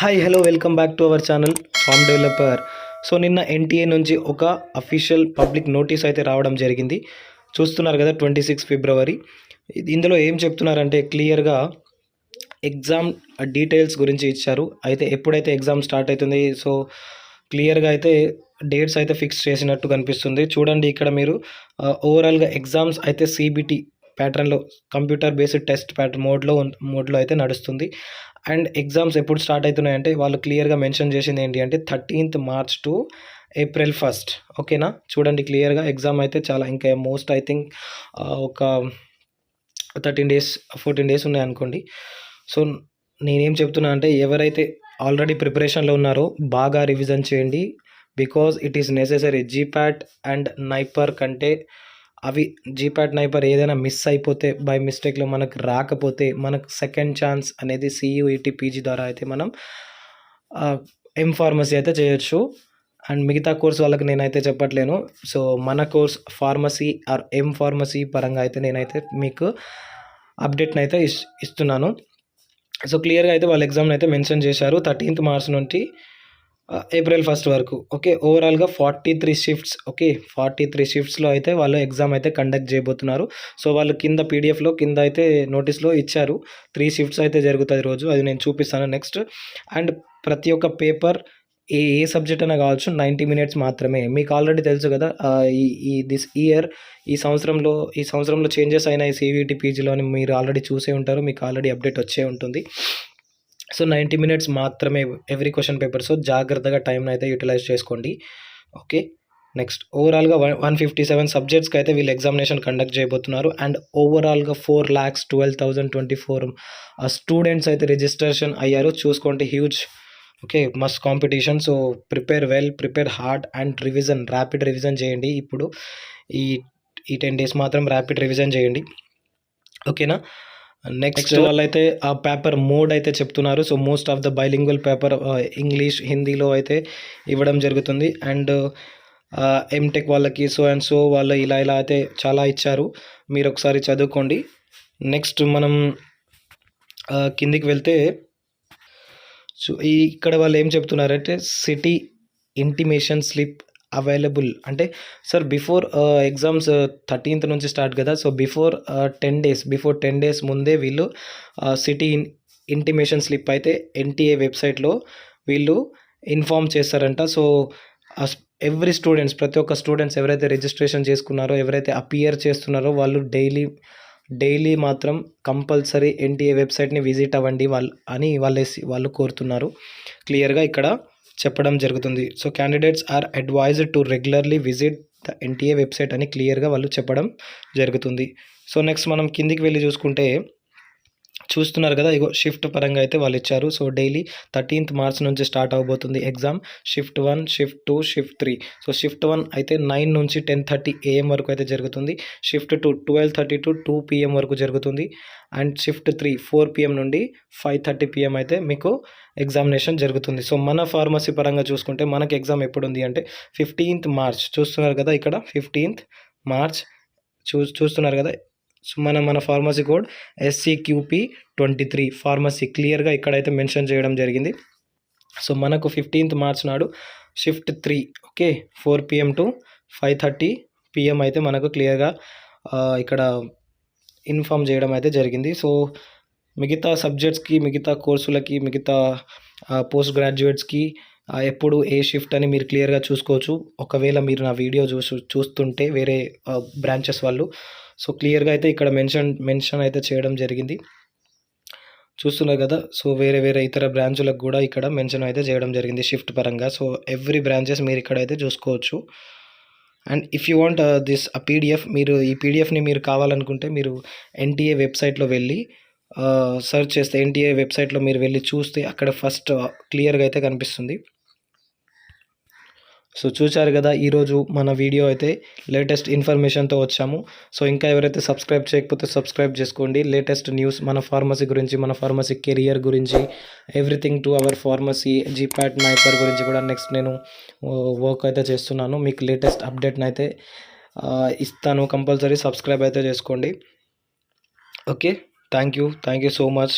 Hi hello welcome back to our channel farm developer. So నిన్న NTA నుంచి ఒక official public notice అయితే రావడం జరిగింది. చూస్తున్నారు కదా, 26 ఫిబ్రవరి. ఇందులో ఏం చెప్తున్నారంటే క్లియర్గా ఎగ్జామ్ డీటెయిల్స్ గురించి ఇచ్చారు. అయితే ఎప్పుడైతే ఎగ్జామ్ స్టార్ట్ అవుతుంది, సో క్లియర్గా అయితే డేట్స్ అయితే ఫిక్స్ చేసినట్టు కనిపిస్తుంది. చూడండి ఇక్కడ మీరు ఓవరాల్గా ఎగ్జామ్స్ అయితే సిబిటి ప్యాటర్న్లో, కంప్యూటర్ బేస్డ్ టెస్ట్ ప్యాటర్న్ మోడ్లో అయితే నడుస్తుంది. అండ్ ఎగ్జామ్స్ ఎప్పుడు స్టార్ట్ అవుతున్నాయంటే వాళ్ళు క్లియర్గా మెన్షన్ చేసింది ఏంటి అంటే 13th March to April 1st. ఓకేనా, చూడండి క్లియర్గా ఎగ్జామ్ అయితే చాలా ఇంకా మోస్ట్ ఐ థింక్ ఒక 13 days 14 days ఉన్నాయి అనుకోండి. సో నేనేం చెప్తున్నా అంటే ఎవరైతే ఆల్రెడీ ప్రిపరేషన్లో ఉన్నారో బాగా రివిజన్ చేయండి. Because it is necessary. జీప్యాట్ and NIPER కంటే అవి జీప్యాట్ నైపర్ ఏదైనా మిస్ అయిపోతే బై మిస్టేక్లో మనకు రాకపోతే మనకు సెకండ్ ఛాన్స్ అనేది సియూఈటీ పీజీ ద్వారా అయితే మనం ఎం ఫార్మసీ అయితే చేయొచ్చు. అండ్ మిగతా కోర్స్ వాళ్ళకి నేనైతే చెప్పట్లేను. సో మన course pharmacy R M pharmacy పరంగా అయితే నేనైతే మీకు అప్డేట్ని అయితే ఇస్తున్నాను. సో క్లియర్గా అయితే వాళ్ళ ఎగ్జామ్ని అయితే మెన్షన్ చేశారు 13th మార్చ్ నుండి ఏప్రిల్ 1st వరకు. ఓకే, ఓవరాల్గా 43 షిఫ్ట్స్. ఓకే, 43 షిఫ్ట్స్లో అయితే వాళ్ళు ఎగ్జామ్ అయితే కండక్ట్ చేయబోతున్నారు. సో వాళ్ళు కింద పీడిఎఫ్లో కింద అయితే నోటీస్లో ఇచ్చారు 3 షిఫ్ట్స్ అయితే జరుగుతుంది రోజు. అది నేను చూపిస్తాను నెక్స్ట్. అండ్ ప్రతి ఒక్క పేపర్ ఏ సబ్జెక్ట్ అయినా కావచ్చు 90 minutes మాత్రమే. మీకు ఆల్రెడీ తెలుసు కదా, దిస్ ఇయర్ ఈ సంవత్సరంలో చేంజెస్ అయినాయి సివిటి పీజీలో అని మీరు ఆల్రెడీ చూసే ఉంటారు. మీకు ఆల్రెడీ అప్డేట్ వచ్చే ఉంటుంది. సో 90 minutes మాత్రమే ఎవ్రీ క్వశ్చన్ పేపర్. సో జాగ్రత్తగా టైంని అయితే యూటిలైజ్ చేసుకోండి. ఓకే, నెక్స్ట్ ఓవరాల్గా 157 సబ్జెక్ట్స్కి అయితే వీళ్ళు ఎగ్జామినేషన్ కండక్ట్ చేయబోతున్నారు. అండ్ ఓవరాల్గా 4,12,024 స్టూడెంట్స్ అయితే రిజిస్ట్రేషన్ అయ్యారు. చూసుకోండి, huge. Okay, must competition. So prepare well, prepare hard and rapid revision చేయండి. ఇప్పుడు ఈ 10 days మాత్రం ర్యాపిడ్ రివిజన్ చేయండి. ఓకేనా, నెక్స్ట్ వాళ్ళైతే ఆ పేపర్ మోడ్ అయితే చెప్తున్నారు. So most of the bilingual paper English హిందీలో అయితే ఇవ్వడం జరుగుతుంది. అండ్ ఎంటెక్ వాళ్ళకి సో అండ్ సో వాళ్ళు ఇలా అయితే చాలా ఇచ్చారు. మీరు ఒకసారి చదువుకోండి. నెక్స్ట్ మనం కిందికి వెళ్తే సో ఇక్కడ వాళ్ళు ఏం చెప్తున్నారంటే సిటీ ఇంటిమేషన్ స్లిప్ అవైలబుల్ అంటే సార్ బిఫోర్ ఎగ్జామ్స్ 13th నుంచి స్టార్ట్ కదా. సో బిఫోర్ 10 days ముందే వీళ్ళు సిటీ ఇంటిమేషన్ స్లిప్ అయితే ఎన్టీఏ వెబ్సైట్లో వీళ్ళు ఇన్ఫామ్ చేస్తారంట. సో ఎవ్రీ స్టూడెంట్స్, ప్రతి ఒక్క స్టూడెంట్స్ ఎవరైతే రిజిస్ట్రేషన్ చేసుకున్నారో, ఎవరైతే అపియర్ చేస్తున్నారో వాళ్ళు డైలీ మాత్రం కంపల్సరీ ఎన్టీఏ వెబ్సైట్ని విజిట్ అవ్వండి వాళ్ళు కోరుతున్నారు. క్లియర్గా ఇక్కడ చెప్పడం జరుగుతుంది. So candidates are advised to regularly visit the NTA website అని క్లియర్గా వాళ్ళు చెప్పడం జరుగుతుంది. సో నెక్స్ట్ మనం కిందికి వెళ్ళి చూసుకుంటే చూస్తున్నారు కదా, ఇగో షిఫ్ట్ పరంగా అయితే వాళ్ళు ఇచ్చారు. సో డైలీ 13th మార్చ్ నుంచి స్టార్ట్ అవబోతుంది exam. Shift 1, shift 2, shift 3. So shift 1 అయితే 9 నుంచి 10:30 AM వరకు అయితే జరుగుతుంది. షిఫ్ట్ 2 12:30 to 2 PM వరకు జరుగుతుంది. అండ్ షిఫ్ట్ 3 4 PM నుండి 5:30 PM అయితే మీకు ఎగ్జామినేషన్ జరుగుతుంది. సో మన ఫార్మసీ పరంగా చూసుకుంటే మనకి ఎగ్జామ్ ఎప్పుడు ఉంది అంటే 15th మార్చ్. చూస్తున్నారు కదా ఇక్కడ 15th మార్చ్ చూస్తున్నారు కదా. సో మన ఫార్మసీ కోడ్ SCQP23 ఫార్మసీ క్లియర్గా ఇక్కడైతే మెన్షన్ చేయడం జరిగింది. సో మనకు 15th మార్చ్ నాడు shift 3 okay 4 PM to 5:30 PM అయితే మనకు క్లియర్గా ఇక్కడ ఇన్ఫామ్ చేయడం అయితే జరిగింది. సో మిగతా సబ్జెక్ట్స్కి, మిగతా కోర్సులకి, మిగతా పోస్ట్ గ్రాడ్యుయేట్స్కి ఎప్పుడు ఏ షిఫ్ట్ అని మీరు క్లియర్గా చూసుకోవచ్చు. ఒకవేళ మీరు నా వీడియో చూస్తుంటే వేరే బ్రాంచెస్ వాళ్ళు, సో క్లియర్గా అయితే ఇక్కడ మెన్షన్ అయితే చేయడం జరిగింది. చూస్తున్నారు కదా. సో వేరే ఇతర బ్రాంచులకు కూడా ఇక్కడ మెన్షన్ అయితే చేయడం జరిగింది షిఫ్ట్ పరంగా. సో ఎవ్రీ బ్రాంచెస్ మీరు ఇక్కడైతే చూసుకోవచ్చు. And if you want this PDF, మీరు ఈ PDFని మీరు కావాలనుకుంటే మీరు ఎన్టీఏ వెబ్సైట్లో వెళ్ళి సెర్చ్ చేస్తే, ఎన్టీఏ వెబ్సైట్లో మీరు వెళ్ళి చూస్తే అక్కడ ఫస్ట్ క్లియర్గా అయితే కనిపిస్తుంది. సో చూశారు కదా, ఈరోజు మన వీడియో అయితే లేటెస్ట్ ఇన్ఫర్మేషన్తో వచ్చాము. సో ఇంకా ఎవరైతే సబ్స్క్రైబ్ చేయకపోతే సబ్స్క్రైబ్ చేసుకోండి. లేటెస్ట్ న్యూస్ మన ఫార్మసీ గురించి, మన ఫార్మసీ కెరియర్ గురించి, everything to our pharmacy, జీప్యాట్ NIPER గురించి కూడా నెక్స్ట్ నేను వర్క్ అయితే చేస్తున్నాను. మీకు లేటెస్ట్ అప్డేట్ని అయితే ఇస్తాను. కంపల్సరీ సబ్స్క్రైబ్ అయితే చేసుకోండి. Okay, thank you so much.